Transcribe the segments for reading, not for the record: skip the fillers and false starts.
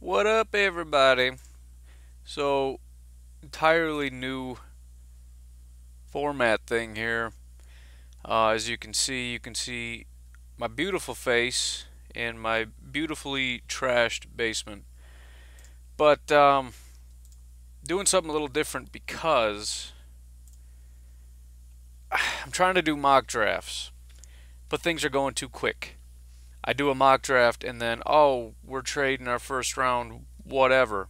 What up, everybody? So, entirely new format thing here. As you can see my beautiful face in my beautifully trashed basement. But doing something a little different because I'm trying to do mock drafts, but things are going too quick. I do a mock draft and then, oh, we're trading our first round, whatever.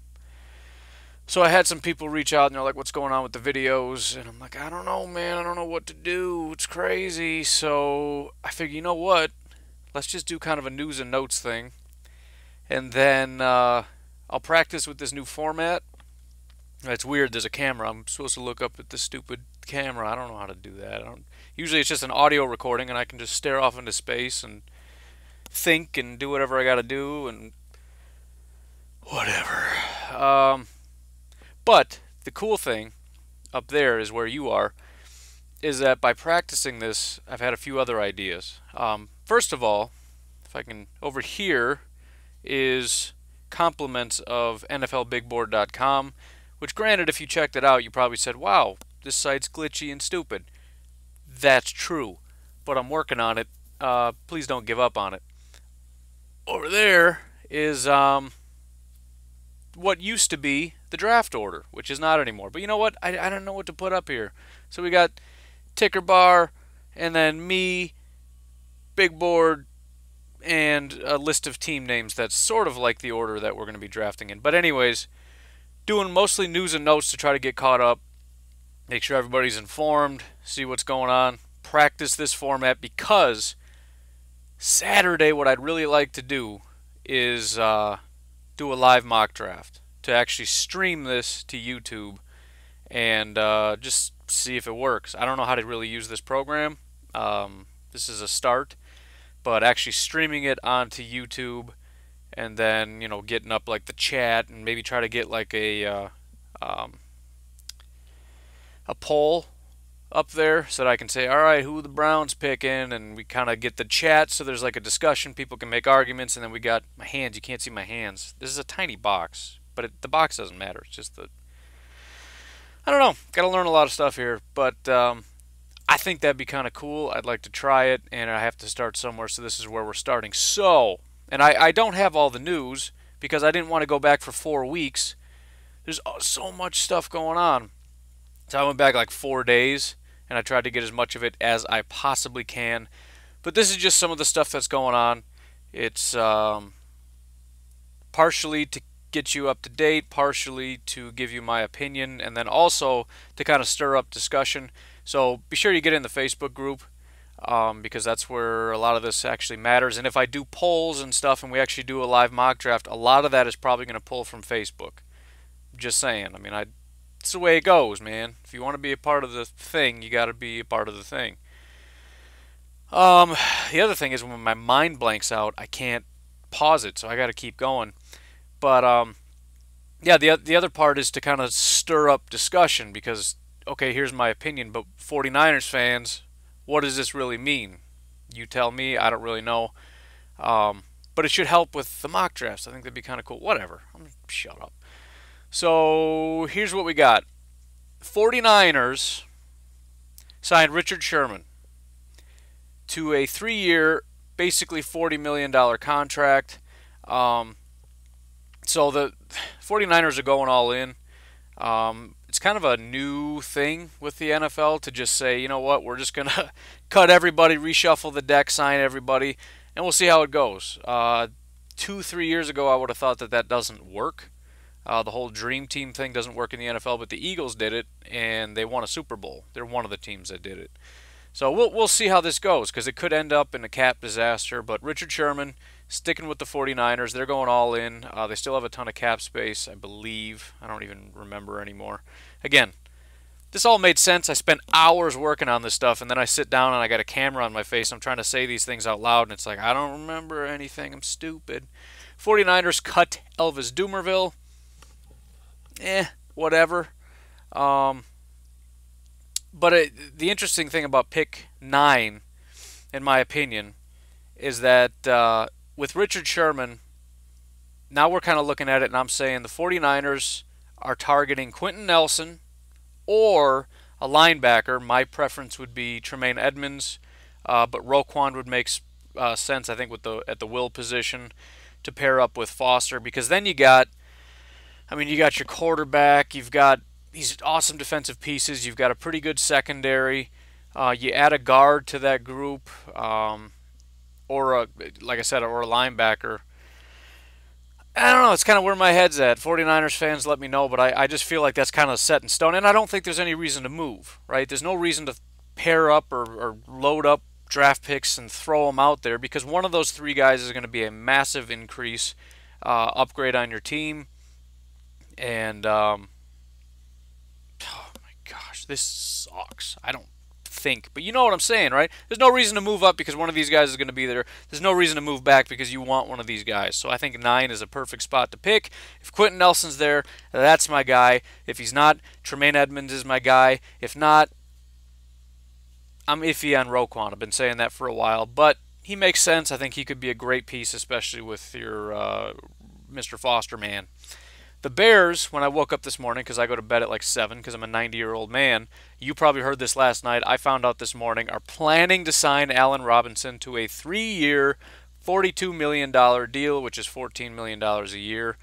So I had some people reach out and they're like, what's going on with the videos? And I'm like, I don't know, man. I don't know what to do. It's crazy. So I figured, you know what? Let's just do kind of a news and notes thing. And then I'll practice with this new format. It's weird. There's a camera. I'm supposed to look up at this stupid camera. I don't know how to do that. Usually it's just an audio recording and I can just stare off into space and think and do whatever I got to do and whatever. But the cool thing up there is where you are, is that by practicing this, I've had a few other ideas. First of all, if I can, over here is compliments of NFLBigBoard.com, which granted, if you checked it out, you probably said, wow, this site's glitchy and stupid. That's true, but I'm working on it. Please don't give up on it. Over there is what used to be the draft order, which is not anymore. But you know what? I don't know what to put up here. So we got ticker bar, and then me, big board, and a list of team names that's sort of like the order that we're going to be drafting in. But anyways, doing mostly news and notes to try to get caught up, make sure everybody's informed, see what's going on, practice this format because Saturday what I'd really like to do is do a live mock draft, to actually stream this to YouTube and just see if it works. I don't know how to really use this program. This is a start, but actually streaming it onto YouTube and then, you know, getting up like the chat and maybe try to get like a poll up there so that I can say, all right, who are the Browns picking, and we kind of get the chat so there's like a discussion, people can make arguments, and then we got my hands. You can't see my hands. This is a tiny box, but the box doesn't matter. It's just the, I don't know, got to learn a lot of stuff here, but I think that'd be kind of cool. I'd like to try it, and I have to start somewhere, so this is where we're starting. So, and I don't have all the news because I didn't want to go back for 4 weeks. There's so much stuff going on. So I went back like 4 days, and I tried to get as much of it as I possibly can. But this is just some of the stuff that's going on. It's partially to get you up to date, partially to give you my opinion, and then also to kind of stir up discussion. So be sure you get in the Facebook group because that's where a lot of this actually matters. And if I do polls and stuff and we actually do a live mock draft, a lot of that is probably going to pull from Facebook. Just saying. I mean, it's the way it goes, man. If you want to be a part of the thing, you got to be a part of the thing. The other thing is when my mind blanks out, I can't pause it, so I got to keep going. But yeah, the other part is to kind of stir up discussion because, okay, here's my opinion, but 49ers fans, what does this really mean? You tell me. I don't really know. But it should help with the mock drafts. I think that'd be kind of cool. Whatever. Shut up. So here's what we got. 49ers signed Richard Sherman to a 3-year, basically $40 million contract. So the 49ers are going all in. It's kind of a new thing with the NFL to just say, you know what, we're just going to cut everybody, reshuffle the deck, sign everybody, and we'll see how it goes. 2-3 years ago, I would have thought that that doesn't work. The whole dream team thing doesn't work in the NFL, but the Eagles did it, and they won a Super Bowl. They're one of the teams that did it. So we'll see how this goes, because it could end up in a cap disaster. But Richard Sherman sticking with the 49ers. They're going all in. They still have a ton of cap space, I believe. I don't even remember anymore. Again, this all made sense. I spent hours working on this stuff, and then I sit down and I got a camera on my face. I'm trying to say these things out loud, and it's like, I don't remember anything. I'm stupid. 49ers cut Elvis Dumervil. Whatever. But the interesting thing about pick 9, in my opinion, is that with Richard Sherman, now we're kind of looking at it, and I'm saying the 49ers are targeting Quentin Nelson or a linebacker. My preference would be Tremaine Edmonds, but Roquan would make sense, I think, with the at the will position to pair up with Foster, because then you got your quarterback, you've got these awesome defensive pieces, you've got a pretty good secondary. You add a guard to that group, or like I said, or a linebacker. I don't know. It's kind of where my head's at. 49ers fans, let me know, but I just feel like that's kind of set in stone, and I don't think there's any reason to move, right? There's no reason to pair up or load up draft picks and throw them out there, because one of those three guys is going to be a massive increase, upgrade on your team, and oh my gosh, this sucks. I don't think, but you know what I'm saying, right? There's no reason to move up because one of these guys is going to be there. There's no reason to move back because you want one of these guys. So I think 9 is a perfect spot to pick. If Quentin Nelson's there, that's my guy. If he's not, Tremaine Edmonds is my guy. If not, I'm iffy on Roquan. I've been saying that for a while, but he makes sense. I think he could be a great piece, especially with your Mr. Foster man. The Bears, when I woke up this morning, because I go to bed at like 7 because I'm a 90-year-old man, you probably heard this last night, I found out this morning, are planning to sign Allen Robinson to a 3-year, $42 million deal, which is $14 million a year.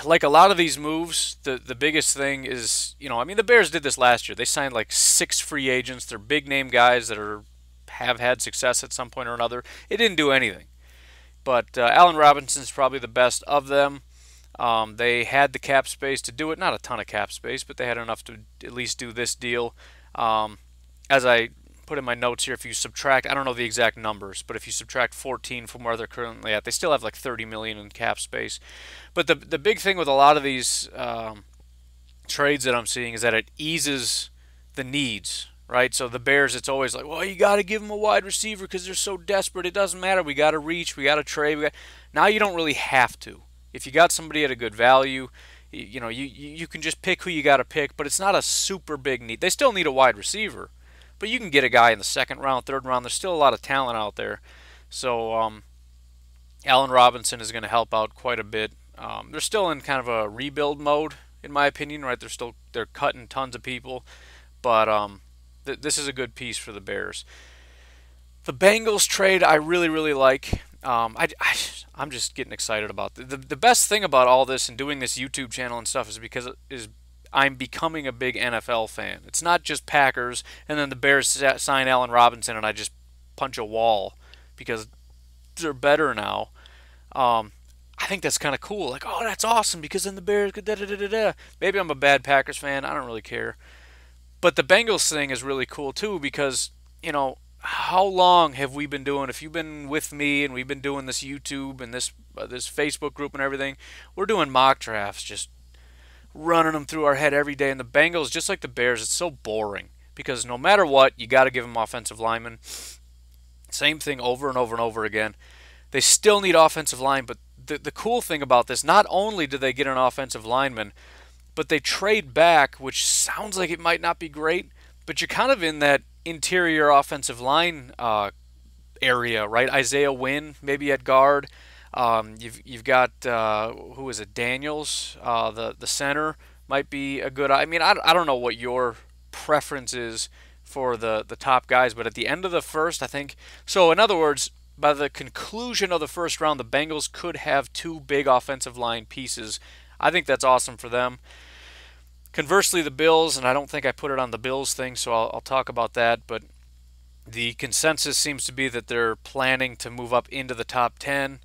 Like a lot of these moves, the biggest thing is, the Bears did this last year. They signed like 6 free agents. They're big-name guys that have had success at some point or another. It didn't do anything. But Allen Robinson's probably the best of them. They had the cap space to do it. Not a ton of cap space, but they had enough to at least do this deal. As I put in my notes here, if you subtract, I don't know the exact numbers, but if you subtract 14 from where they're currently at, they still have like 30 million in cap space. But the big thing with a lot of these trades that I'm seeing is that it eases the needs. Right, so the Bears, it's always like, well, you got to give them a wide receiver because they're so desperate. It doesn't matter. We got to reach. We got to trade. Now you don't really have to. If you got somebody at a good value, you can just pick who you got to pick. But it's not a super big need. They still need a wide receiver, but you can get a guy in the second round, third round. There's still a lot of talent out there. So Allen Robinson is going to help out quite a bit. They're still in kind of a rebuild mode, in my opinion. Right, they're cutting tons of people, but this is a good piece for the Bears. The Bengals trade I really, really like. I'm just getting excited about the best thing about all this and doing this YouTube channel and stuff is I'm becoming a big NFL fan. It's not just Packers and then the Bears sign Allen Robinson and I just punch a wall because they're better now. I think that's kind of cool. Like, oh, that's awesome because then the Bears could da-da-da-da-da. Maybe I'm a bad Packers fan. I don't really care. But the Bengals thing is really cool too because, how long have we been doing, if you've been with me and we've been doing this YouTube and this Facebook group and everything, we're doing mock drafts, just running them through our head every day. And the Bengals, just like the Bears, it's so boring because no matter what, you got to give them offensive linemen. Same thing over and over and over again. They still need offensive line, but the cool thing about this, not only do they get an offensive lineman, but they trade back, which sounds like it might not be great, but you're kind of in that interior offensive line area, right? Isaiah Wynn, maybe at guard. You've got who is it? Daniels, the center might be a good. I don't know what your preference is for the top guys, but at the end of the first, I think so. In other words, by the conclusion of the first round, the Bengals could have 2 big offensive line pieces. I think that's awesome for them. Conversely, the Bills, and I don't think I put it on the Bills thing, so I'll talk about that, but the consensus seems to be that they're planning to move up into the top 10.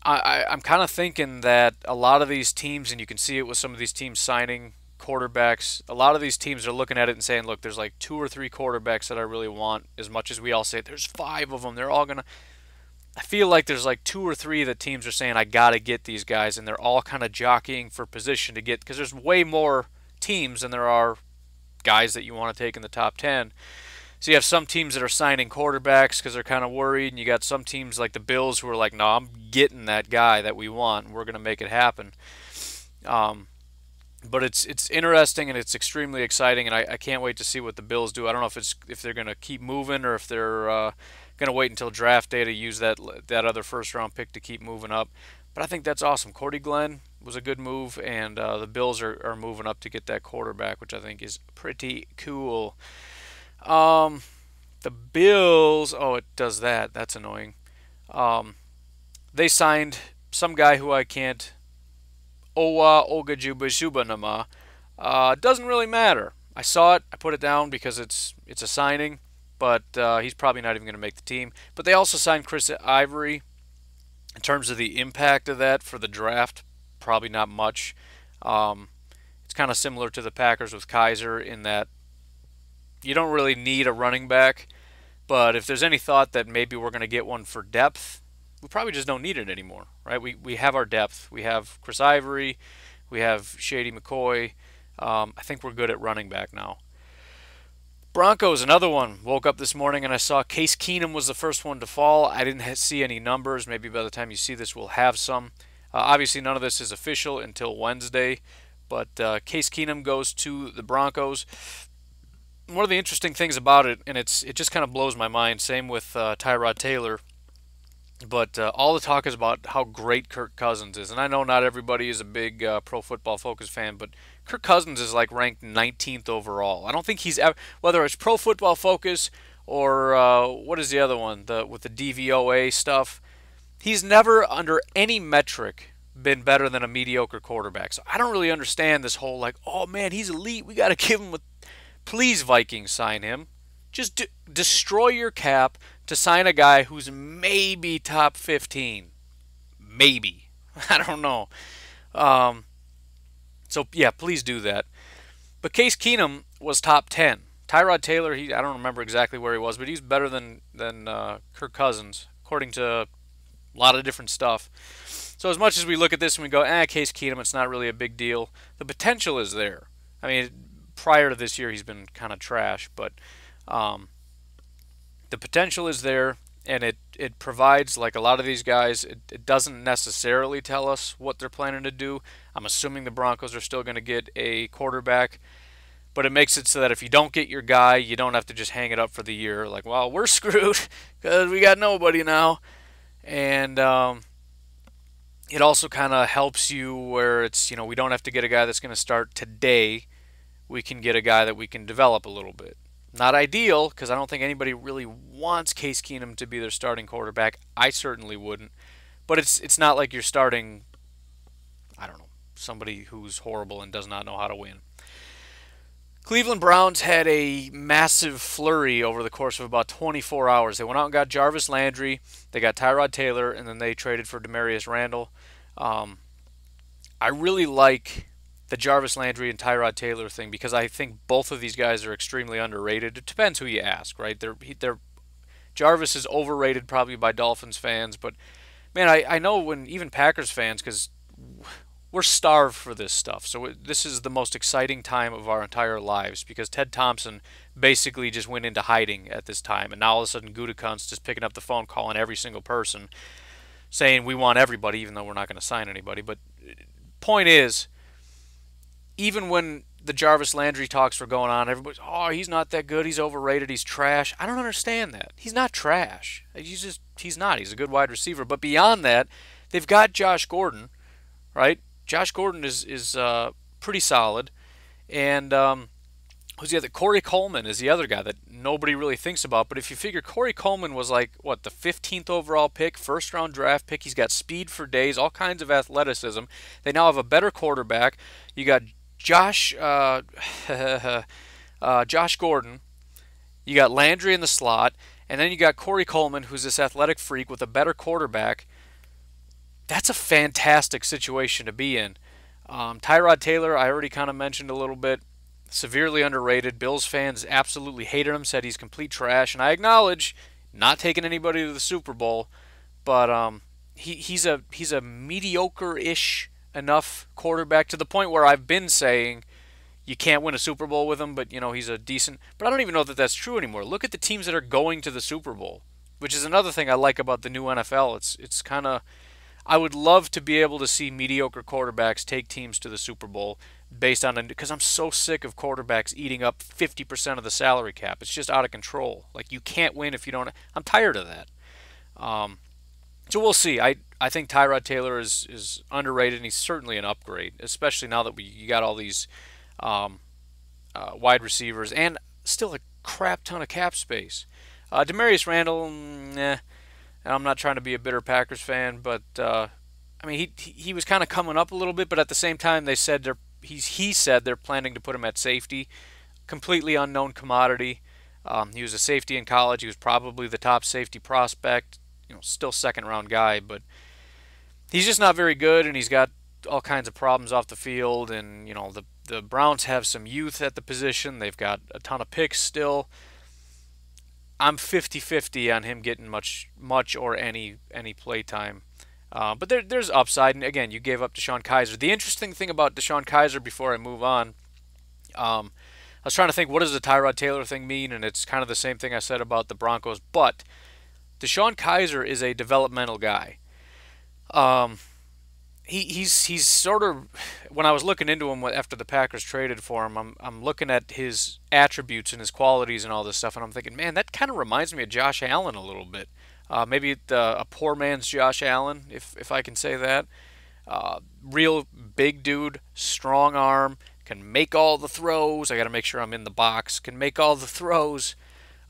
I'm kind of thinking that a lot of these teams, and you can see it with some of these teams signing quarterbacks, a lot of these teams are looking at it and saying, look, there's like 2 or 3 quarterbacks that I really want, as much as we all say there's 5 of them. They're all going to... I feel like there's like 2 or 3 that teams are saying, I got to get these guys, and they're all kind of jockeying for position to get, because there's way more teams than there are guys that you want to take in the top 10. So you have some teams that are signing quarterbacks because they're kind of worried, and you got some teams like the Bills who are like, no, I'm getting that guy that we want, and we're going to make it happen. But it's interesting, and it's extremely exciting, and I can't wait to see what the Bills do. I don't know if they're going to keep moving or if they're Gonna wait until draft day to use that other first round pick to keep moving up. But I think that's awesome. Cordy Glenn was a good move, and the Bills are moving up to get that quarterback, which I think is pretty cool. The Bills, oh, it does that. That's annoying. They signed some guy who I can't. Owa Ogajubajubanama. Doesn't really matter. I saw it. I put it down because it's a signing, but he's probably not even going to make the team. But they also signed Chris Ivory. In terms of the impact of that for the draft, probably not much. It's kind of similar to the Packers with Kizer in that you don't really need a running back, but if there's any thought that maybe we're going to get one for depth, we probably just don't need it anymore, right? We have our depth. We have Chris Ivory. We have Shady McCoy. I think we're good at running back now. Broncos, another one. Woke up this morning and I saw Case Keenum was the first one to fall. I didn't see any numbers. Maybe by the time you see this, we'll have some. Obviously, none of this is official until Wednesday, but Case Keenum goes to the Broncos. One of the interesting things about it, and it just kind of blows my mind, same with Tyrod Taylor, but all the talk is about how great Kirk Cousins is. And I know not everybody is a big Pro Football Focus fan, but Kirk Cousins is like ranked 19th overall. I don't think he's ever, whether it's Pro Football Focus or what is the other one, with the DVOA stuff, he's never under any metric been better than a mediocre quarterback. So I don't really understand this whole like, oh man, he's elite, we got to give him please, Vikings, sign him. Just destroy your cap to sign a guy who's maybe top 15. Maybe. I don't know. So, yeah, please do that. But Case Keenum was top 10. Tyrod Taylor, I don't remember exactly where he was, but he's better than Kirk Cousins, according to a lot of different stuff. So as much as we look at this and we go, Case Keenum, it's not really a big deal, the potential is there. I mean, prior to this year, he's been kind of trash, but the potential is there, and it provides, like a lot of these guys, it doesn't necessarily tell us what they're planning to do. I'm assuming the Broncos are still going to get a quarterback, but it makes it so that if you don't get your guy, you don't have to just hang it up for the year. Like, well, we're screwed because we got nobody now. And it also kind of helps you where it's, we don't have to get a guy that's going to start today. We can get a guy that we can develop a little bit. Not ideal, because I don't think anybody really wants Case Keenum to be their starting quarterback. I certainly wouldn't. But it's not like you're starting, I don't know, somebody who's horrible and does not know how to win. Cleveland Browns had a massive flurry over the course of about 24 hours. They went out and got Jarvis Landry, they got Tyrod Taylor, and then they traded for Demarius Randall. I really like the Jarvis Landry and Tyrod Taylor thing because I think both of these guys are extremely underrated. It depends who you ask, right? Jarvis is overrated probably by Dolphins fans, but man, I know when even Packers fans, because we're starved for this stuff. So this is the most exciting time of our entire lives because Ted Thompson basically just went into hiding at this time, and now all of a sudden Gutekunst just picking up the phone, calling every single person, saying we want everybody, even though we're not going to sign anybody. But point is, even when the Jarvis Landry talks were going on, everybody's, oh, he's not that good, he's overrated, he's trash. I don't understand that. He's not trash. He's not. He's a good wide receiver. But beyond that, they've got Josh Gordon, right? Josh Gordon is pretty solid. And who's the other? Corey Coleman is the other guy that nobody really thinks about. But if you figure Corey Coleman was like, what, the 15th overall pick, first-round draft pick. He's got speed for days, all kinds of athleticism. They now have a better quarterback. You got Josh Gordon. You got Landry in the slot. And then you got Corey Coleman, who's this athletic freak with a better quarterback. That's a fantastic situation to be in. Tyrod Taylor, I already kind of mentioned a little bit. Severely underrated. Bills fans absolutely hated him, said he's complete trash. And I acknowledge, not taking anybody to the Super Bowl, but he's a mediocre-ish enough quarterback to the point where I've been saying you can't win a Super Bowl with him, but he's a decent. But I don't even know that that's true anymore. Look at the teams that are going to the Super Bowl, which is another thing I like about the new NFL. It's kind of, I would love to be able to see mediocre quarterbacks take teams to the Super Bowl. based on because I'm so sick of quarterbacks eating up 50% of the salary cap. It's just out of control. Like you can't win if you don't. I'm tired of that. Um, so we'll see. I think Tyrod Taylor is underrated, and he's certainly an upgrade, especially now that you got all these um, wide receivers and still a crap ton of cap space. Demarius Randall, nah. And I'm not trying to be a bitter Packers fan, but I mean he was kind of coming up a little bit, but at the same time they said he said they're planning to put him at safety, completely unknown commodity. He was a safety in college. He was probably the top safety prospect. Still second round guy, but he's just not very good, and he's got all kinds of problems off the field. And the Browns have some youth at the position. They've got a ton of picks still. I'm 50-50 on him getting much or any play time. But there's upside, and again, you gave up DeShone Kizer. The interesting thing about DeShone Kizer, before I move on, I was trying to think, what does the Tyrod Taylor thing mean? And it's kind of the same thing I said about the Broncos. But DeShone Kizer is a developmental guy. He's sort of, when I was looking into him after the Packers traded for him, I'm looking at his attributes and his qualities and all this stuff, and I'm thinking, man, that kind of reminds me of Josh Allen a little bit. Maybe a poor man's Josh Allen, if I can say that. Real big dude, strong arm, can make all the throws. I got to make sure I'm in the box. Can make all the throws.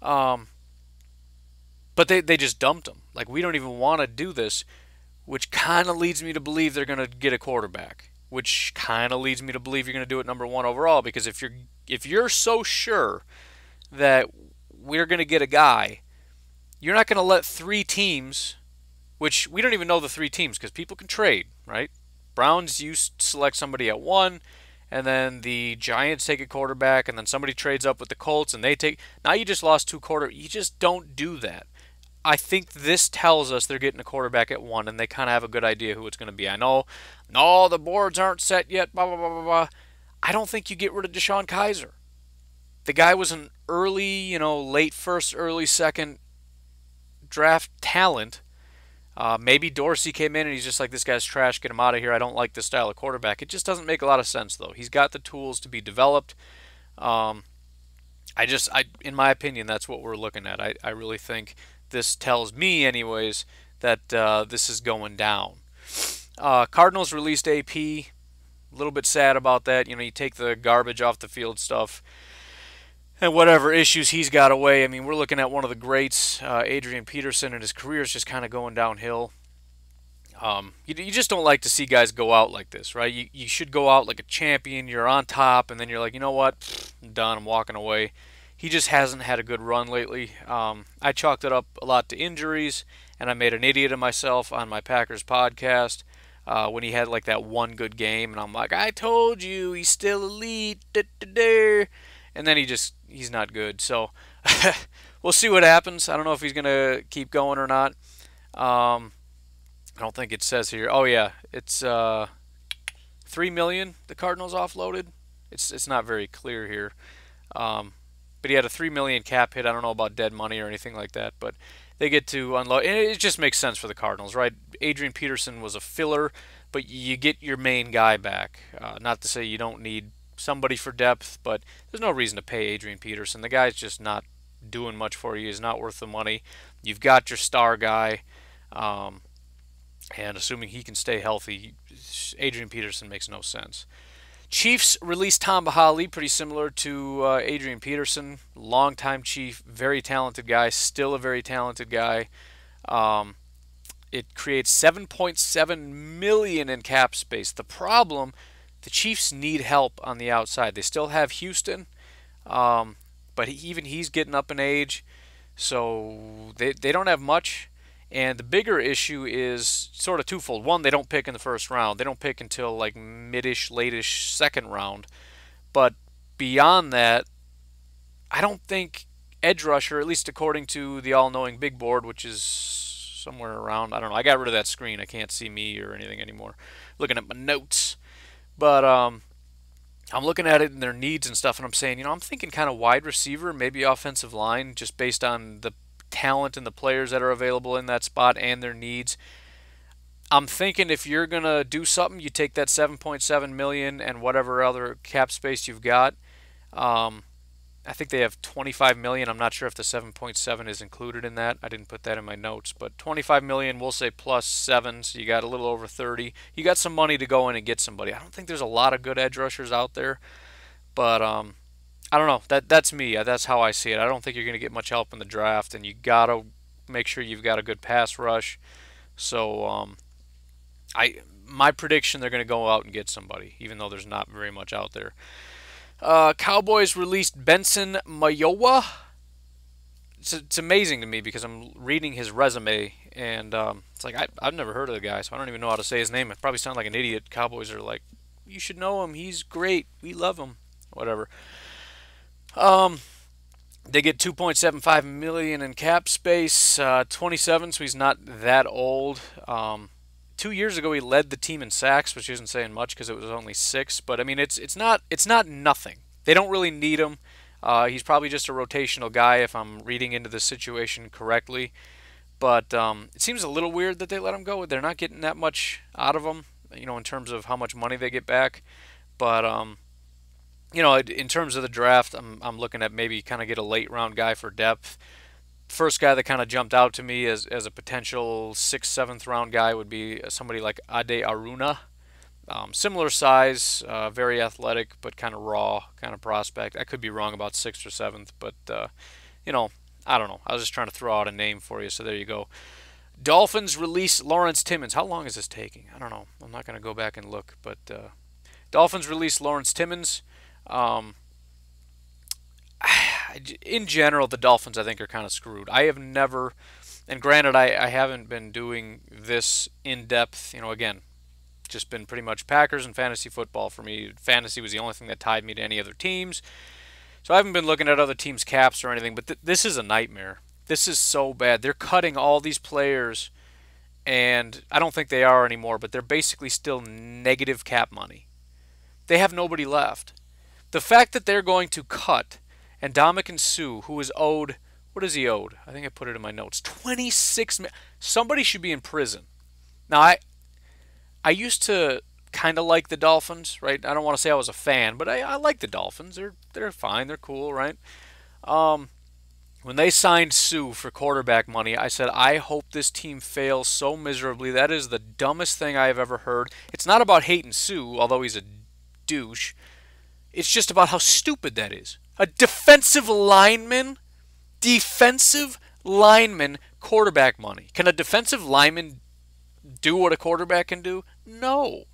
But they just dumped him. Like, we don't even want to do this, which kind of leads me to believe they're going to get a quarterback, which kind of leads me to believe you're going to do it number one overall, because if you're so sure that we're going to get a guy, you're not going to let three teams, which we don't even know the three teams because people can trade, right? Browns, you select somebody at 1, and then the Giants take a quarterback, and then somebody trades up with the Colts, and they take. Now you just lost 2 quarter. You just don't do that. I think this tells us they're getting a quarterback at 1, and they kind of have a good idea who it's going to be. I know, no, the boards aren't set yet, blah, blah, blah, blah, blah. I don't think you get rid of DeShone Kizer. The guy was an early, late first, early second draft talent. Maybe Dorsey came in and he's just like, this guy's trash, get him out of here. I don't like this style of quarterback. It just doesn't make a lot of sense, though. He's got the tools to be developed. In my opinion, that's what we're looking at. I really think this tells me, anyways, that this is going down. Cardinals released AP. A little bit sad about that. You take the garbage off the field stuff and whatever issues he's got away. I mean, we're looking at one of the greats, Adrian Peterson, and his career is just kind of going downhill. You just don't like to see guys go out like this, right? You should go out like a champion. You're on top, and then you're like, you know what? I'm done. I'm walking away. He just hasn't had a good run lately. I chalked it up a lot to injuries, and I made an idiot of myself on my Packers podcast when he had like that one good game, and I'm like, I told you, he's still elite. And then he's not good. So we'll see what happens. I don't know if he's going to keep going or not. I don't think it says here. Oh yeah, it's $3 million the Cardinals offloaded. It's not very clear here. But he had a $3 million cap hit. I don't know about dead money or anything like that, but they get to unload. And it just makes sense for the Cardinals, right? Adrian Peterson was a filler, but you get your main guy back. Not to say you don't need somebody for depth, but there's no reason to pay Adrian Peterson. The guy's just not doing much for you. He's not worth the money. You've got your star guy, and assuming he can stay healthy, Adrian Peterson makes no sense. Chiefs released Hali, pretty similar to Adrian Peterson. Longtime Chief, very talented guy, still a very talented guy. It creates $7.7 million in cap space. The problem, the Chiefs need help on the outside. They still have Houston, but even he's getting up in age, so they don't have much. And the bigger issue is sort of twofold. One, they don't pick in the first round. They don't pick until like mid-ish, late-ish second round. But beyond that, I don't think edge rusher, at least according to the all-knowing big board, which is somewhere around, I don't know. I got rid of that screen. I can't see me or anything anymore. Looking at my notes. But I'm looking at it and their needs and stuff, and I'm saying, I'm thinking kind of wide receiver, maybe offensive line, just based on the talent and the players that are available in that spot and their needs. I'm thinking if you're gonna do something, you take that 7.7 million and whatever other cap space you've got. Um, I think they have 25 million. I'm not sure if the 7.7 is included in that. I didn't put that in my notes, but 25 million, we'll say plus 7, so you got a little over 30. You got some money to go in and get somebody. I don't think there's a lot of good edge rushers out there, but I don't know. That's me. That's how I see it. I don't think you're going to get much help in the draft, and you got to make sure you've got a good pass rush. So I my prediction, they're going to go out and get somebody, even though there's not very much out there. Cowboys released Benson Mayowa. It's amazing to me because I'm reading his resume, and it's like I've never heard of the guy, so I don't even know how to say his name. I probably sound like an idiot. Cowboys are like, you should know him. He's great. We love him. Whatever. Um, they get 2.75 million in cap space. 27, so he's not that old. 2 years ago, he led the team in sacks, which isn't saying much because it was only 6. But I mean, it's not nothing. They don't really need him. He's probably just a rotational guy if I'm reading into the situation correctly. But it seems a little weird that they let him go. They're not getting that much out of him, in terms of how much money they get back. But in terms of the draft, I'm looking at maybe kind of get a late round guy for depth. First guy that kind of jumped out to me as a potential 6th, 7th round guy would be somebody like Ade Aruna. Similar size, very athletic, but kind of raw kind of prospect. I could be wrong about 6th or 7th, but I don't know. I was just trying to throw out a name for you, so there you go. Dolphins release Lawrence Timmons. How long is this taking? I don't know. I'm not going to go back and look, but Dolphins release Lawrence Timmons. In general, the Dolphins, I think, are kind of screwed. I have never, and granted, I haven't been doing this in depth. Again, just been pretty much Packers and fantasy football for me. Fantasy was the only thing that tied me to any other teams. So I haven't been looking at other teams' caps or anything, but this is a nightmare. This is so bad. They're cutting all these players, and I don't think they are anymore, but they're basically still negative cap money. They have nobody left. The fact that they're going to cut and Ndamukong Suh, who is owed, what is he owed? I think I put it in my notes. 26 million. Somebody should be in prison. Now, I used to kind of like the Dolphins, right? I don't want to say I was a fan, but I like the Dolphins. They're fine. They're cool, right? When they signed Suh for quarterback money, I said, I hope this team fails so miserably. That is the dumbest thing I have ever heard. It's not about hating Suh, although he's a douche. It's just about how stupid that is. A defensive lineman quarterback money. Can a defensive lineman do what a quarterback can do? No.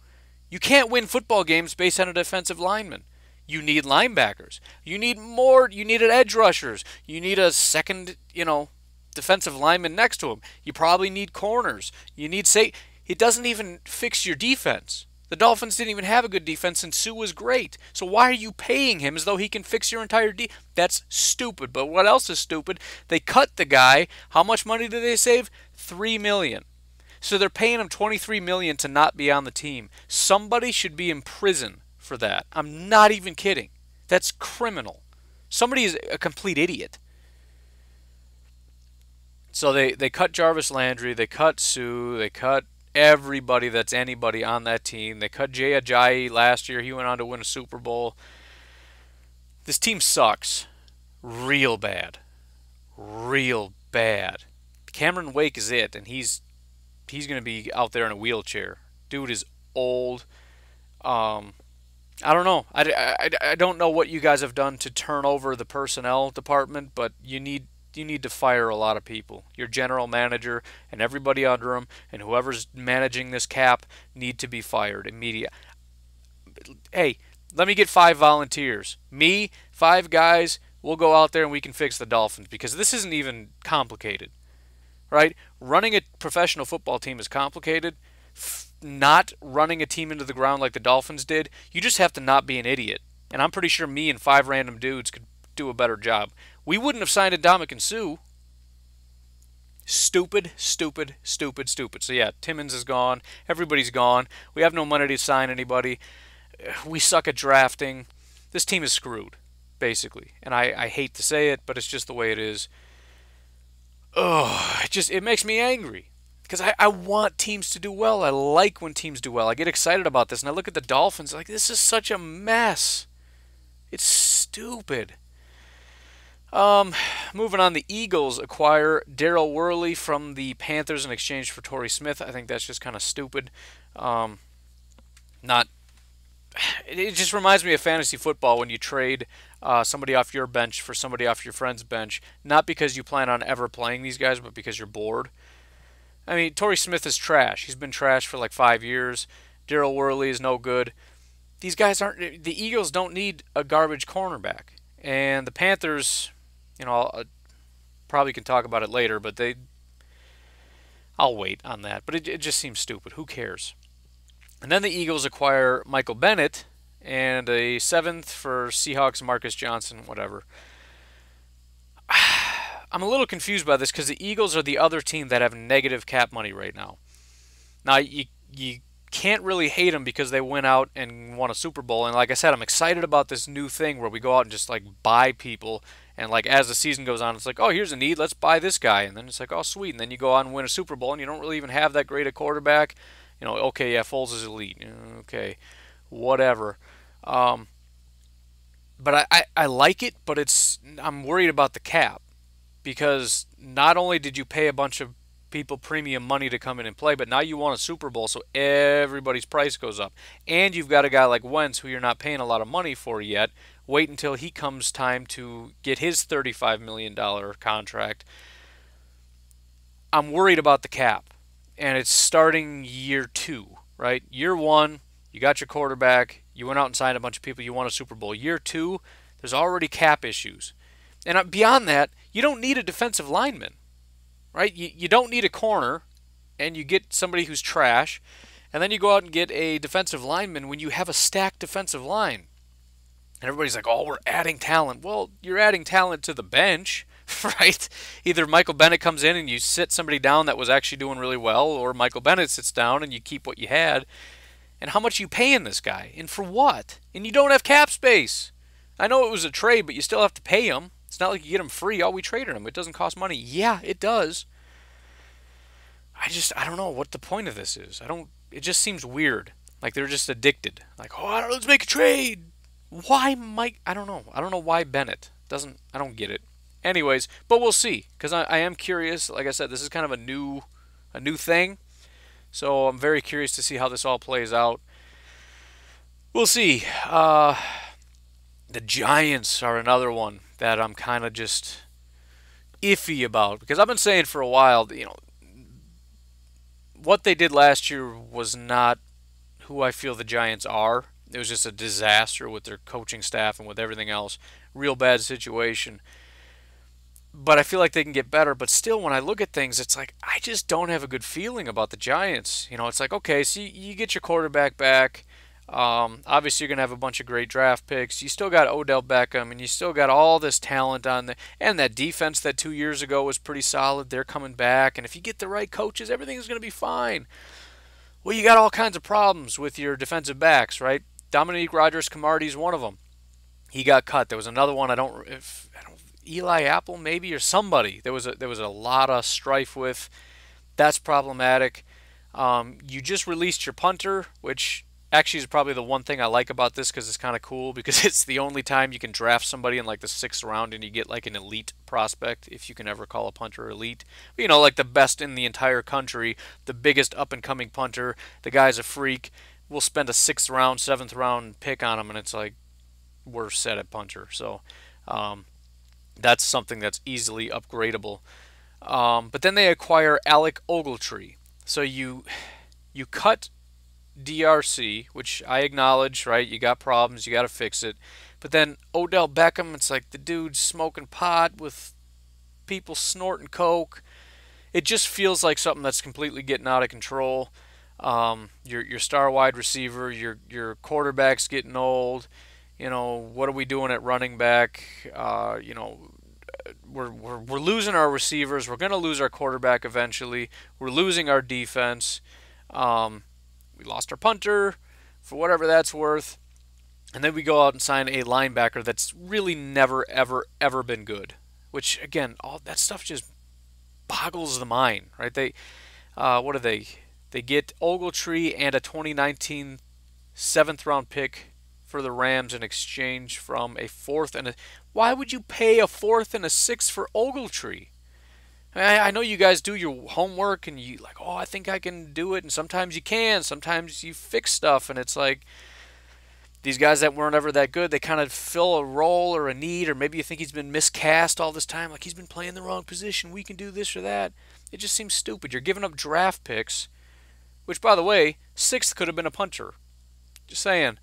You can't win football games based on a defensive lineman. You need linebackers. You need an edge rushers. You need a second, defensive lineman next to him. You probably need corners. You need it doesn't even fix your defense. The Dolphins didn't even have a good defense, and Suh was great. So why are you paying him as though he can fix your entire defense? That's stupid. But what else is stupid? They cut the guy. How much money did they save? $3 million. So they're paying him $23 million to not be on the team. Somebody should be in prison for that. I'm not even kidding. That's criminal. Somebody is a complete idiot. So they cut Jarvis Landry. They cut Suh. They cut everybody that's anybody on that team. They cut Jay Ajayi last year. He went on to win a Super Bowl. This team sucks. Real bad. Real bad. Cameron Wake is it, and he's going to be out there in a wheelchair. Dude is old. I don't know. I don't know what you guys have done to turn over the personnel department, but you need to fire a lot of people. Your general manager and everybody under him and whoever's managing this cap need to be fired immediately. Hey, let me get 5 volunteers. Me, 5 guys, we'll go out there and we can fix the Dolphins because this isn't even complicated. Right? Running a professional football team is complicated. Not running a team into the ground like the Dolphins did, you just have to not be an idiot. And I'm pretty sure me and 5 random dudes could do a better job. We wouldn't have signed Ndamukong Suh. Stupid. So yeah, Timmons is gone. Everybody's gone. We have no money to sign anybody. We suck at drafting. This team is screwed, basically. And I hate to say it, but it's just the way it is. It makes me angry. because I want teams to do well. I like when teams do well. I get excited about this, and I look at the Dolphins like this is such a mess. It's stupid. Moving on, the Eagles acquire Daryl Worley from the Panthers in exchange for Torrey Smith. I think that's just kind of stupid. Not. It just reminds me of fantasy football when you trade somebody off your bench for somebody off your friend's bench, not because you plan on ever playing these guys, but because you're bored. I mean, Torrey Smith is trash. He's been trash for like 5 years. Daryl Worley is no good. These guys aren't. The Eagles don't need a garbage cornerback, and the Panthers. I probably can talk about it later, but I'll wait on that. But it just seems stupid. Who cares? And then the Eagles acquire Michael Bennett and a 7th for Seahawks Marcus Johnson, whatever. I'm a little confused by this because the Eagles are the other team that have negative cap money right now. Now, you can't really hate them because they went out and won a Super Bowl. And like I said, I'm excited about this new thing where we go out and just like buy people. And like as the season goes on, it's like, oh, here's a need, let's buy this guy. And then it's like, oh, sweet. And then you go on and win a Super Bowl, and you don't really even have that great a quarterback. Okay, yeah, Foles is elite. Okay, whatever. But I like it, but I'm worried about the cap because not only did you pay a bunch of people premium money to come in and play, but now you won a Super Bowl, so everybody's price goes up. And you've got a guy like Wentz who you're not paying a lot of money for yet. Wait until he comes time to get his $35 million contract. I'm worried about the cap. And it's starting year 2, right? Year 1, you got your quarterback. You went out and signed a bunch of people. You won a Super Bowl. Year 2, there's already cap issues. And beyond that, you don't need a defensive lineman, right? You don't need a corner, and you get somebody who's trash. And then you go out and get a defensive lineman when you have a stacked defensive line. And everybody's like, oh, we're adding talent. Well, you're adding talent to the bench, right? Either Michael Bennett comes in and you sit somebody down that was actually doing really well, or Michael Bennett sits down and you keep what you had. And how much are you paying this guy? And for what? And you don't have cap space. I know it was a trade, but you still have to pay him. It's not like you get him free. Oh, we traded him. It doesn't cost money. Yeah, it does. I don't know what the point of this is. It just seems weird. Like they're just addicted. Like, oh, let's make a trade. Why Mike? I don't know. I don't know why Bennett doesn't. I don't get it. Anyways, but we'll see because I am curious. Like I said, this is kind of a new thing, so I'm very curious to see how this all plays out. We'll see. The Giants are another one that I'm kind of just iffy about because I've been saying for a while, what they did last year was not who I feel the Giants are. It was just a disaster with their coaching staff and with everything else. Real bad situation. But I feel like they can get better. But still, when I look at things, it's like I just don't have a good feeling about the Giants. It's like, okay, so you get your quarterback back. Obviously, you're going to have a bunch of great draft picks. You still got Odell Beckham, and you still got all this talent on there. And that defense that 2 years ago was pretty solid. They're coming back. And if you get the right coaches, everything's going to be fine. Well, you got all kinds of problems with your defensive backs, right? Dominique Rodgers-Cromartie is one of them. He got cut. There was another one. Eli Apple maybe or somebody. There was a lot of strife with. That's problematic. You just released your punter, which actually is probably the one thing I like about this because it's kind of cool because it's the only time you can draft somebody in like the 6th round and you get like an elite prospect, if you can ever call a punter elite. Like the best in the entire country, the biggest up-and-coming punter. The guy's a freak. We'll spend a 6th round, 7th round pick on him, and it's like we're set at punter. So that's something that's easily upgradable. But then they acquire Alec Ogletree. So you cut DRC, which I acknowledge, right? You got problems, you got to fix it. But then Odell Beckham, it's like the dude's smoking pot with people snorting coke. It just feels like something that's completely getting out of control. Your star wide receiver, your quarterback's getting old. What are we doing at running back? We're losing our receivers. We're going to lose our quarterback eventually. We're losing our defense. We lost our punter for whatever that's worth. And then we go out and sign a linebacker that's really never, ever, ever been good. Which, again, all that stuff just boggles the mind, right? What do they? They get Ogletree and a 2019 seventh round pick for the Rams in exchange from a fourth and a. Why would you pay a fourth and a sixth for Ogletree? I know you guys do your homework and you like, oh, I think I can do it, and sometimes you can, sometimes you fix stuff, and it's like these guys that weren't ever that good, they kind of fill a role or a need, or maybe you think he's been miscast all this time, like he's been playing the wrong position, we can do this or that. It just seems stupid. You're giving up draft picks, which, by the way, sixth could have been a punter. Just saying.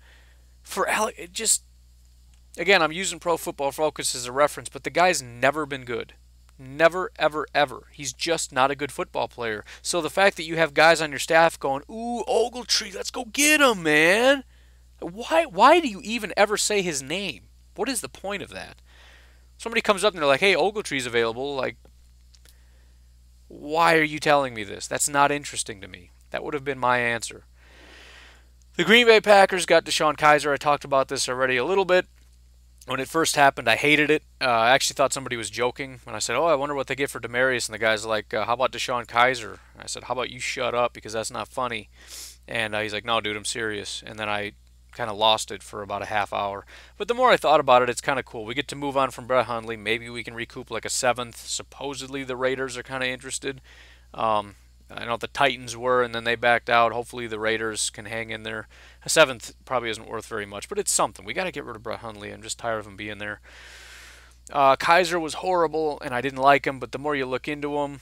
For Alec, it just, again, I'm using Pro Football Focus as a reference, but the guy's never been good. Never, ever, ever. He's just not a good football player. So the fact that you have guys on your staff going, ooh, Ogletree, let's go get him, man. Why do you even ever say his name? What is the point of that? Somebody comes up and they're like, hey, Ogletree's available. Like, why are you telling me this? That's not interesting to me. That would have been my answer. The Green Bay Packers got DeShone Kizer. I talked about this already a little bit. When it first happened, I hated it. I actually thought somebody was joking when I said, oh, I wonder what they get for Demaryius. And the guy's like, how about DeShone Kizer? I said, how about you shut up because that's not funny. And he's like, no, dude, I'm serious. And then I kind of lost it for about a half hour. But the more I thought about it, it's kind of cool. We get to move on from Brett Hundley. Maybe we can recoup like a seventh. Supposedly the Raiders are kind of interested. I know the Titans were, and then they backed out. Hopefully the Raiders can hang in there. A seventh probably isn't worth very much, but it's something. We got to get rid of Brett Hundley. I'm just tired of him being there. Kizer was horrible, and I didn't like him, but the more you look into him,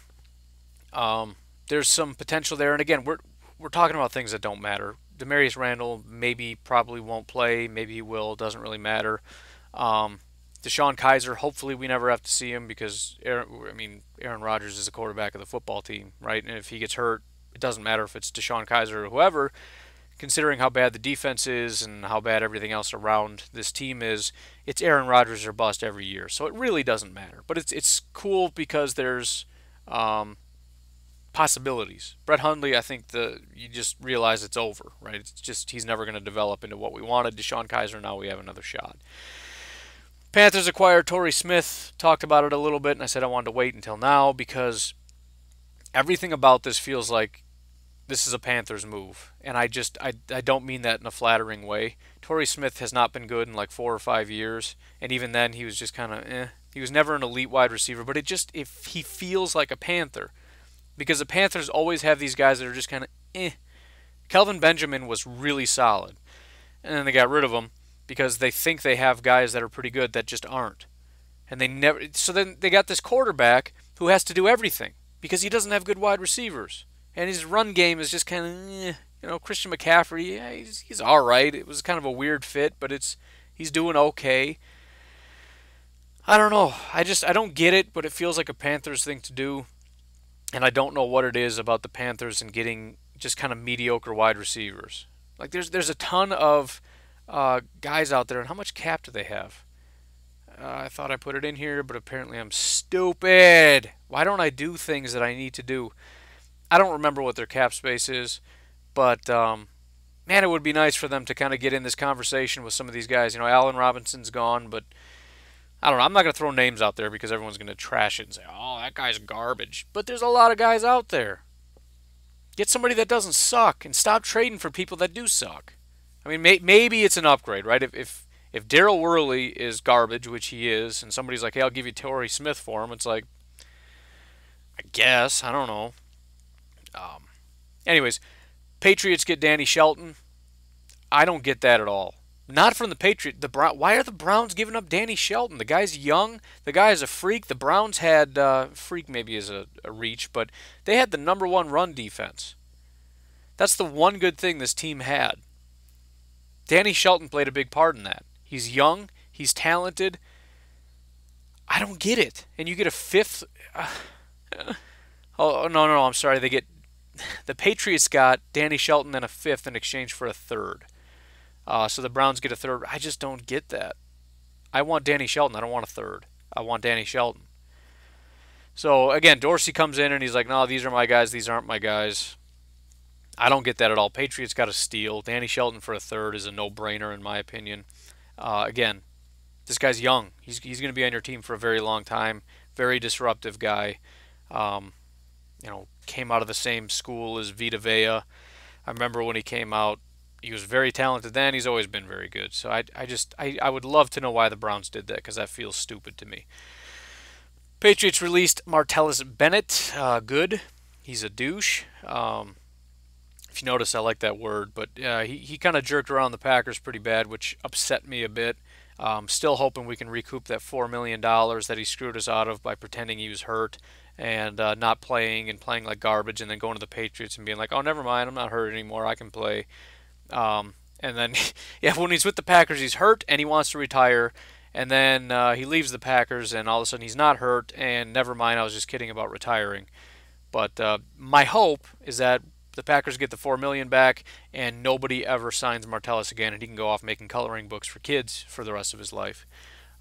there's some potential there. And again, we're talking about things that don't matter. Demarius Randall maybe probably won't play. Maybe he will. Doesn't really matter. DeShone Kizer, hopefully we never have to see him because, Aaron Rodgers is the quarterback of the football team, right? And if he gets hurt, it doesn't matter if it's DeShone Kizer or whoever, considering how bad the defense is and how bad everything else around this team is. It's Aaron Rodgers or bust every year, so it really doesn't matter. But it's cool because there's possibilities. Brett Hundley, I think you just realize it's over, right? It's just he's never going to develop into what we wanted. DeShone Kizer, now we have another shot. Panthers acquired Torrey Smith. Talked about it a little bit, and I said I wanted to wait until now because everything about this feels like this is a Panthers move. And I don't mean that in a flattering way. Torrey Smith has not been good in like 4 or 5 years, and even then he was just kind of He was never an elite wide receiver, but if he feels like a Panther. Because the Panthers always have these guys that are just kind of Kelvin Benjamin was really solid, and then they got rid of him because they think they have guys that are pretty good that just aren't. And they never. So then they got this quarterback who has to do everything because he doesn't have good wide receivers, and his run game is just kind of, Christian McCaffrey. Yeah, he's all right. It was kind of a weird fit, but he's doing okay. I don't know. I don't get it, but it feels like a Panthers thing to do, and I don't know what it is about the Panthers and getting just kind of mediocre wide receivers. Like there's a ton of guys out there, and how much cap do they have? I thought I put it in here, but apparently I'm stupid. Why don't I do things that I need to do? I don't remember what their cap space is, but man, it would be nice for them to kind of get in this conversation with some of these guys. Allen Robinson's gone, but I don't know. I'm not going to throw names out there because everyone's going to trash it and say, oh, that guy's garbage. But there's a lot of guys out there. Get somebody that doesn't suck and stop trading for people that do suck. I mean, maybe it's an upgrade, right? If Daryl Worley is garbage, which he is, and somebody's like, hey, I'll give you Torrey Smith for him, it's like, I guess. I don't know. Anyways, Patriots get Danny Shelton. I don't get that at all. Not from the Patriots. Why are the Browns giving up Danny Shelton? The guy's young. The guy is a freak. The Browns had, freak maybe is a reach, but they had the #1 run defense. That's the one good thing this team had. Danny Shelton played a big part in that. He's young. He's talented. I don't get it. And you get a fifth. Oh, no, I'm sorry. The Patriots got Danny Shelton and a fifth in exchange for a third. So the Browns get a third. I just don't get that. I want Danny Shelton. I don't want a third. I want Danny Shelton. So, again, Dorsey comes in and he's like, no, these are my guys. These aren't my guys. I don't get that at all. Patriots got a steal. Danny Shelton for a third is a no-brainer in my opinion. Again, this guy's young. He's going to be on your team for a very long time. Very disruptive guy. came out of the same school as Vita Vea. I remember when he came out, he was very talented then. He's always been very good. So I would love to know why the Browns did that, because that feels stupid to me. Patriots released Martellus Bennett. Good. He's a douche. If you notice, I like that word. But he kind of jerked around the Packers pretty bad, which upset me a bit. Still hoping we can recoup that $4 million that he screwed us out of by pretending he was hurt and not playing and playing like garbage, and then going to the Patriots and being like, oh, never mind, I'm not hurt anymore, I can play. And then, yeah, when he's with the Packers, he's hurt and he wants to retire. And then he leaves the Packers and all of a sudden he's not hurt, and never mind, I was just kidding about retiring. But my hope is that the Packers get the $4 million back and nobody ever signs Martellus again, and he can go off making coloring books for kids for the rest of his life.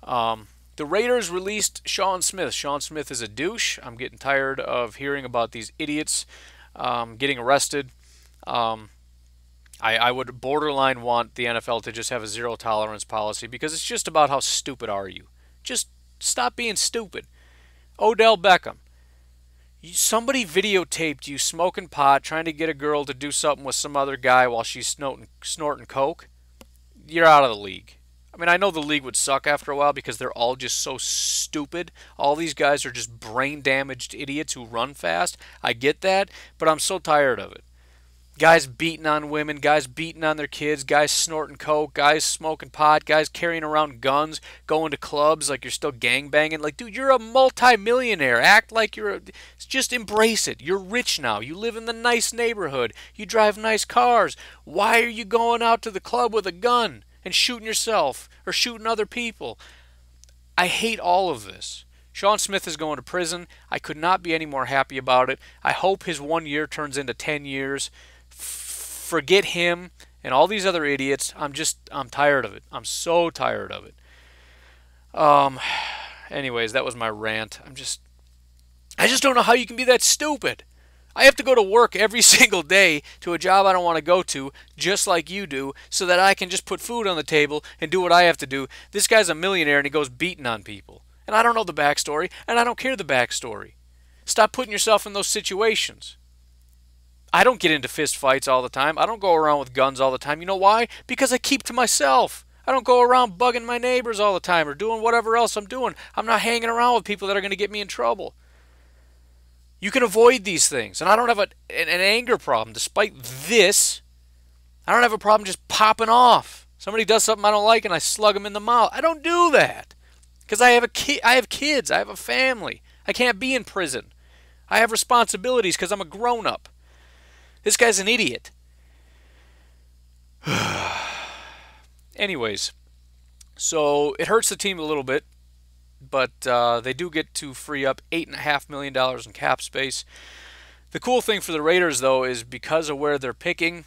The Raiders released Sean Smith. Sean Smith is a douche. I'm getting tired of hearing about these idiots getting arrested. I would borderline want the NFL to just have a zero tolerance policy, because it's just about how stupid are you. Just stop being stupid. Odell Beckham. Somebody videotaped you smoking pot, trying to get a girl to do something with some other guy while she's snorting coke. You're out of the league. I mean, I know the league would suck after a while because they're all just so stupid. All these guys are just brain-damaged idiots who run fast. I get that, but I'm so tired of it. Guys beating on women, guys beating on their kids, guys snorting coke, guys smoking pot, guys carrying around guns, going to clubs like you're still gangbanging. Like, dude, you're a multi-millionaire. Act like just embrace it. You're rich now. You live in the nice neighborhood. You drive nice cars. Why are you going out to the club with a gun and shooting yourself or shooting other people? I hate all of this. Sean Smith is going to prison. I could not be any more happy about it. I hope his 1 year turns into 10 years. Forget him and all these other idiots. I'm tired of it. I'm so tired of it. Anyways, that was my rant. I just don't know how you can be that stupid. I have to go to work every single day to a job I don't want to go to, just like you do, so that I can just put food on the table and do what I have to do. This guy's a millionaire and he goes beating on people. And I don't know the backstory, and I don't care the backstory. Stop putting yourself in those situations. I don't get into fist fights all the time. I don't go around with guns all the time. You know why? Because I keep to myself. I don't go around bugging my neighbors all the time or doing whatever else I'm doing. I'm not hanging around with people that are going to get me in trouble. You can avoid these things. And I don't have an anger problem. Despite this, I don't have a problem just popping off. Somebody does something I don't like and I slug them in the mouth. I don't do that. Because I have kids. I have a family. I can't be in prison. I have responsibilities because I'm a grown-up. This guy's an idiot. Anyways, so it hurts the team a little bit, but they do get to free up $8.5 million in cap space. The cool thing for the Raiders, though, is because of where they're picking,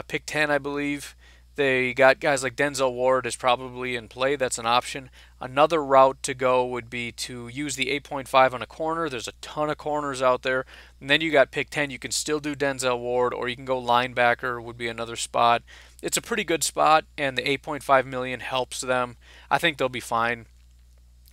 pick 10, I believe, they got guys like Denzel Ward is probably in play. That's an option. Another route to go would be to use the 8.5 on a corner. There's a ton of corners out there. And then you got pick 10. You can still do Denzel Ward, or you can go linebacker would be another spot. It's a pretty good spot, and the $8.5 million helps them. I think they'll be fine.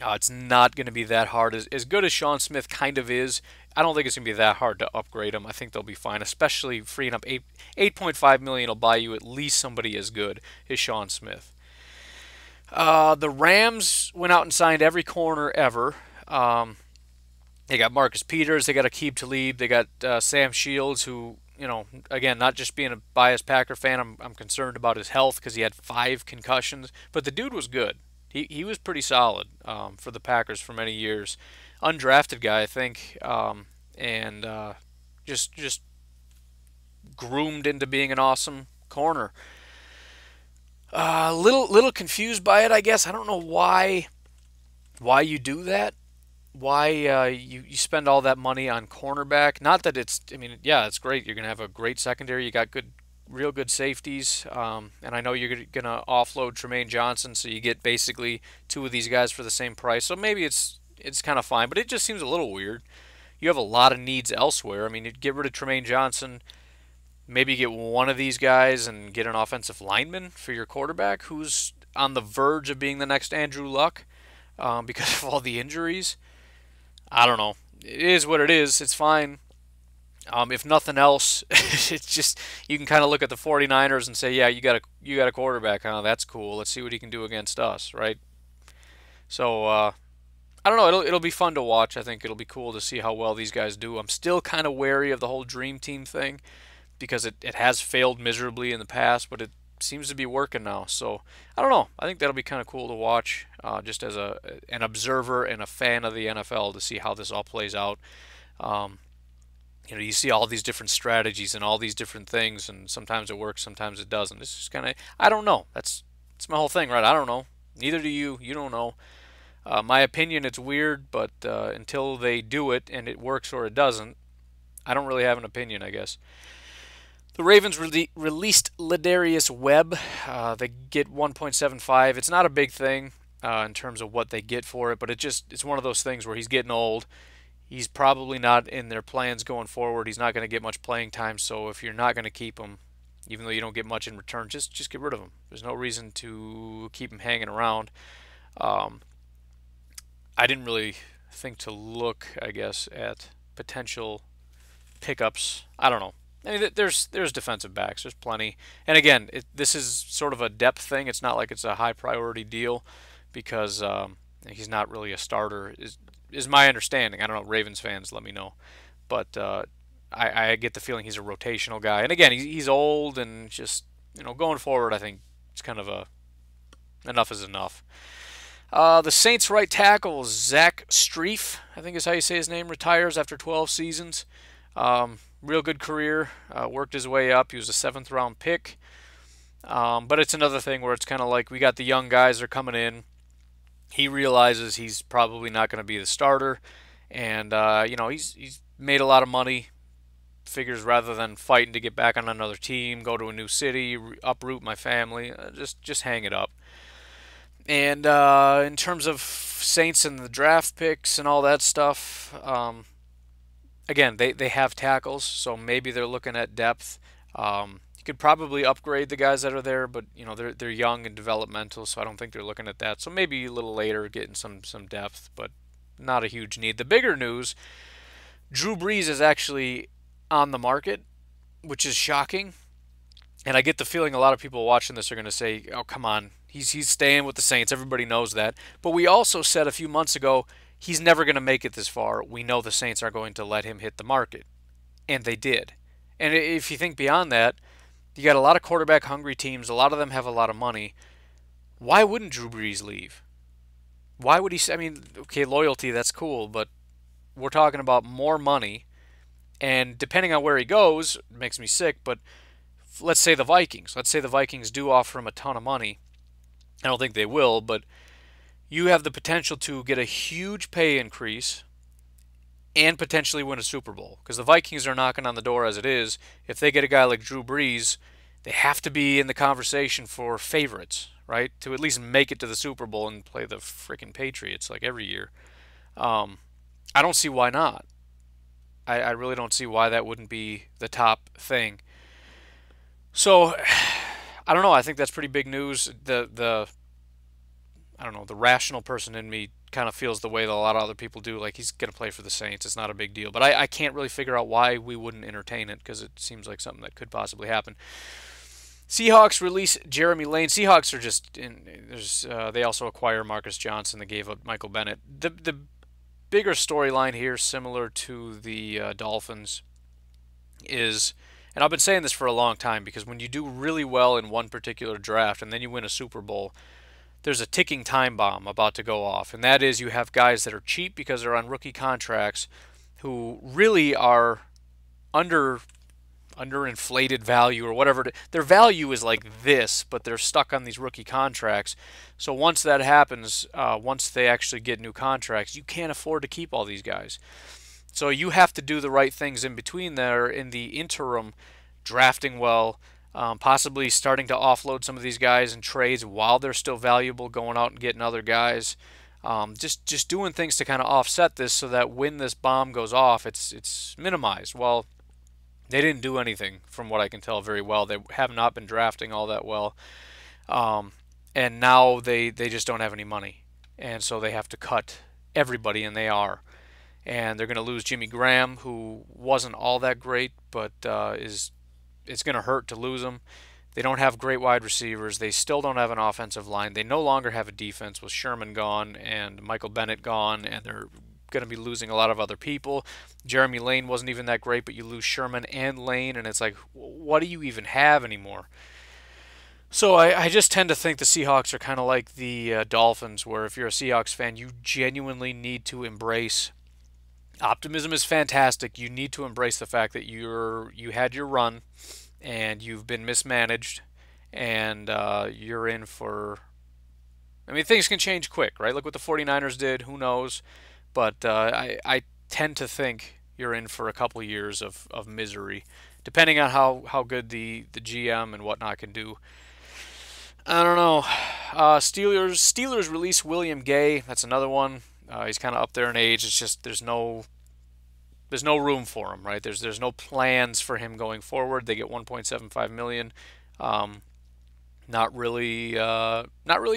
It's not going to be that hard. As good as Sean Smith kind of is, I don't think it's going to be that hard to upgrade him. I think they'll be fine, especially freeing up $8.5 million will buy you at least somebody as good as Sean Smith. The Rams went out and signed every corner ever. They got Marcus Peters. They got Aqib Talib. They got Sam Shields, who, you know, again, not just being a biased Packer fan, I'm concerned about his health because he had 5 concussions. But the dude was good. He was pretty solid for the Packers for many years. Undrafted guy, I think, and just groomed into being an awesome corner. Little confused by it, I guess. I don't know why you do that. Why you spend all that money on cornerback? Not that it's. I mean, yeah, it's great. You're gonna have a great secondary. You got real good safeties, and I know you're gonna offload Tremaine Johnson, so you get basically 2 of these guys for the same price. So maybe it's kind of fine, but it just seems a little weird. You have a lot of needs elsewhere. I mean, you'd get rid of Tremaine Johnson, maybe get one of these guys and get an offensive lineman for your quarterback who's on the verge of being the next Andrew Luck because of all the injuries. I don't know. It is what it is. It's fine. If nothing else, it's just you can kind of look at the 49ers and say, yeah, you got a quarterback, huh? That's cool. Let's see what he can do against us, right? So I don't know. It'll be fun to watch. I think it'll be cool to see how well these guys do. I'm still kind of wary of the whole dream team thing because it has failed miserably in the past, but it seems to be working now. So I don't know. I think that'll be kind of cool to watch, just as an observer and a fan of the NFL to see how this all plays out. Um, you see all these different strategies and all these different things, and sometimes it works, sometimes it doesn't. It's just kind of I don't know. That's my whole thing, right? I don't know. Neither do you. You don't know. My opinion, it's weird, but until they do it and it works or it doesn't, I don't really have an opinion, I guess. The Ravens released Ladarius Webb. They get 1.75. It's not a big thing in terms of what they get for it, but it's one of those things where he's getting old. He's probably not in their plans going forward. He's not going to get much playing time, so if you're not going to keep him, even though you don't get much in return, just get rid of him. There's no reason to keep him hanging around. Um, I didn't really think to look, I guess, at potential pickups. I don't know. I mean, there's defensive backs. There's plenty. And again, this is sort of a depth thing. It's not like it's a high priority deal because he's not really a starter. Is my understanding. I don't know. Ravens fans, let me know. But I get the feeling he's a rotational guy. And again, he's old and just going forward, I think it's kind of a enough is enough. The Saints right tackle, Zach Strief, I think is how you say his name, retires after 12 seasons. Real good career, worked his way up. He was a 7th round pick. But it's another thing where it's kind of like we got the young guys that are coming in. He realizes he's probably not going to be the starter. And, he's made a lot of money. Figures rather than fighting to get back on another team, go to a new city, uproot my family, just hang it up. And in terms of Saints and the draft picks and all that stuff, again, they have tackles, so maybe they're looking at depth. You could probably upgrade the guys that are there, but they're young and developmental, so I don't think they're looking at that. So maybe a little later getting some depth, but not a huge need. The bigger news, Drew Brees is actually on the market, which is shocking. And I get the feeling a lot of people watching this are going to say, "Oh, come on, he's staying with the Saints. Everybody knows that." But we also said a few months ago he's never going to make it this far. We know the Saints are going to let him hit the market, and they did. And if you think beyond that, you got a lot of quarterback hungry teams. A lot of them have a lot of money. Why wouldn't Drew Brees leave? Why would he? I mean, okay, loyalty, that's cool, but we're talking about more money, and depending on where he goes, it makes me sick. But let's say the Vikings. Let's say the Vikings do offer him a ton of money. I don't think they will, but you have the potential to get a huge pay increase and potentially win a Super Bowl. Because the Vikings are knocking on the door as it is. If they get a guy like Drew Brees, they have to be in the conversation for favorites, right? To at least make it to the Super Bowl and play the freaking Patriots like every year. I don't see why not. I really don't see why that wouldn't be the top thing. So, I don't know. I think that's pretty big news. I don't know, the rational person in me kind of feels the way that a lot of other people do. Like, he's going to play for the Saints. It's not a big deal. But I can't really figure out why we wouldn't entertain it because it seems like something that could possibly happen. Seahawks release Jeremy Lane. Seahawks are just they also acquire Marcus Johnson. They gave up Michael Bennett. The bigger storyline here, similar to the Dolphins, is, and I've been saying this for a long time, because when you do really well in one particular draft and then you win a Super Bowl, there's a ticking time bomb about to go off. And that is, you have guys that are cheap because they're on rookie contracts who really are underinflated value or whatever. Their value is like this, but they're stuck on these rookie contracts. So once that happens, once they actually get new contracts, you can't afford to keep all these guys. So you have to do the right things in between there in the interim, drafting well, possibly starting to offload some of these guys in trades while they're still valuable, going out and getting other guys. Just doing things to kind of offset this so that when this bomb goes off, it's minimized. Well, they didn't do anything from what I can tell very well. They have not been drafting all that well. And now they just don't have any money. And so they have to cut everybody, and they are. and they're going to lose Jimmy Graham, who wasn't all that great, but it's going to hurt to lose him. They don't have great wide receivers. They still don't have an offensive line. They no longer have a defense with Sherman gone and Michael Bennett gone, and they're going to be losing a lot of other people. Jeremy Lane wasn't even that great, but you lose Sherman and Lane, and it's like, what do you even have anymore? So I just tend to think the Seahawks are kind of like the Dolphins, where if you're a Seahawks fan, you genuinely need to embrace optimism is fantastic. You need to embrace the fact that you had your run and you've been mismanaged, and you're in for. I mean, things can change quick, right? Look what the 49ers did. Who knows? But I tend to think you're in for a couple years of misery, depending on how good the GM and whatnot can do. I don't know. Steelers release William Gay. That's another one. He's kind of up there in age. It's just there's no room for him, right? There's no plans for him going forward. They get 1.75 million. Not really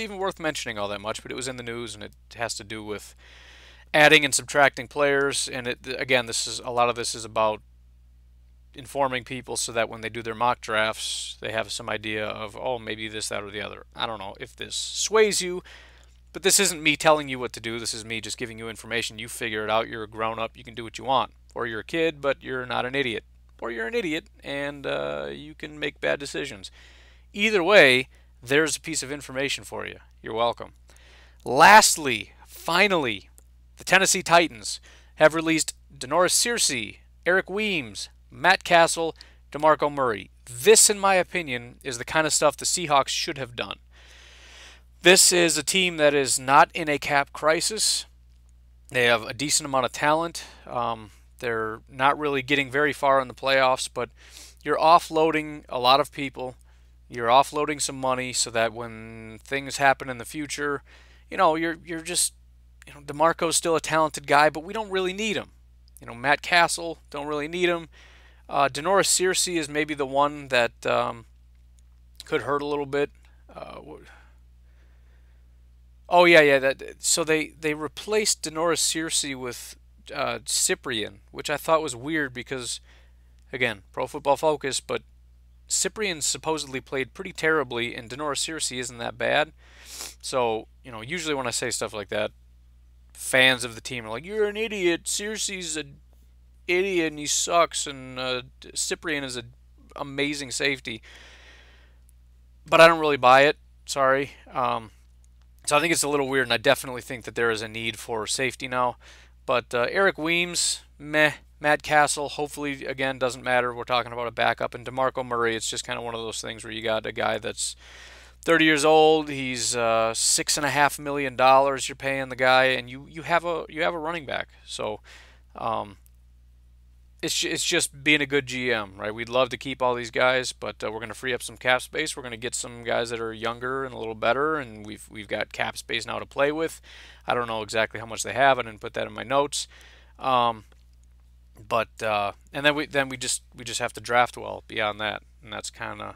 even worth mentioning all that much, but it was in the news, and it has to do with adding and subtracting players. And again, a lot of this is about informing people so that when they do their mock drafts, they have some idea of, oh, maybe this, that, or the other. I don't know if this sways you, but this isn't me telling you what to do. This is me just giving you information. You figure it out. You're a grown-up. You can do what you want. Or you're a kid, but you're not an idiot. Or you're an idiot, and you can make bad decisions. Either way, there's a piece of information for you. You're welcome. Lastly, finally, the Tennessee Titans have released Denoris Searcy, Eric Weems, Matt Castle, DeMarco Murray. This, in my opinion, is the kind of stuff the Seahawks should have done. This is a team that is not in a cap crisis. They have a decent amount of talent. They're not really getting very far in the playoffs, but you're offloading a lot of people. You're offloading some money so that when things happen in the future, you're just, DeMarco's still a talented guy, but we don't really need him. Matt Castle, don't really need him. Denoris Searcy is maybe the one that could hurt a little bit. Oh yeah. So they replaced Denoris Searcy with Cyprian, which I thought was weird because, again, Pro Football Focus, but Cyprian supposedly played pretty terribly, and Denoris Searcy isn't that bad. So usually when I say stuff like that, fans of the team are like, "You're an idiot. Searcy's an idiot and he sucks, and Cyprian is an amazing safety." But I don't really buy it. Sorry. So I think it's a little weird, and I definitely think that there is a need for safety now. But Eric Weems, meh. Matt Castle, hopefully, again, doesn't matter. We're talking about a backup. And DeMarco Murray, it's just kind of one of those things where you got a guy that's 30 years old. He's $6.5 million you're paying the guy, and you have a running back. So it's just being a good GM, right? We'd love to keep all these guys, but we're going to free up some cap space. We're going to get some guys that are younger and a little better, and we've got cap space now to play with. I don't know exactly how much they have. I didn't put that in my notes. But and then we just have to draft well beyond that, and that's kind of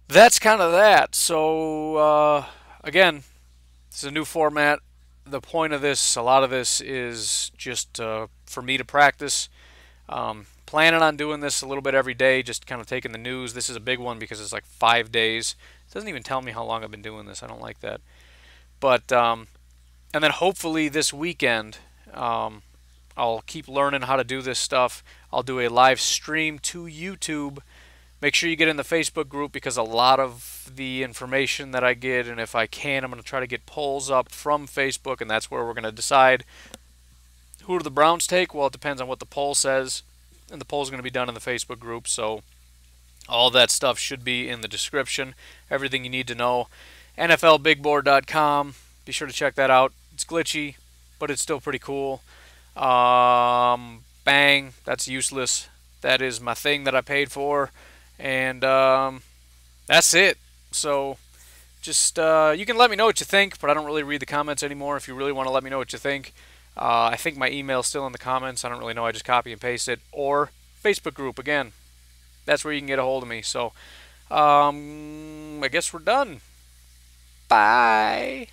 that. So again, this is a new format. The point of this, a lot of this is just for me to practice. Planning on doing this a little bit every day, just kind of taking the news. This is a big one because it's like 5 days. It doesn't even tell me how long I've been doing this. I don't like that. But and then hopefully this weekend, I'll keep learning how to do this stuff. I'll do a live stream to YouTube. Make sure you get in the Facebook group because a lot of the information that I get, and if I can, I'm going to try to get polls up from Facebook, and that's where we're going to decide who do the Browns take. Well, it depends on what the poll says, and the poll's going to be done in the Facebook group, so all that stuff should be in the description. Everything you need to know. NFLBigBoard.com. Be sure to check that out. It's glitchy, but it's still pretty cool. Bang, that's useless. That is my thing that I paid for, and that's it. So just you can let me know what you think, but I don't really read the comments anymore. If you really want to let me know what you think, I think my email's still in the comments. I don't really know. I just copy and paste it. Or Facebook group, again. That's where you can get a hold of me. So I guess we're done. Bye.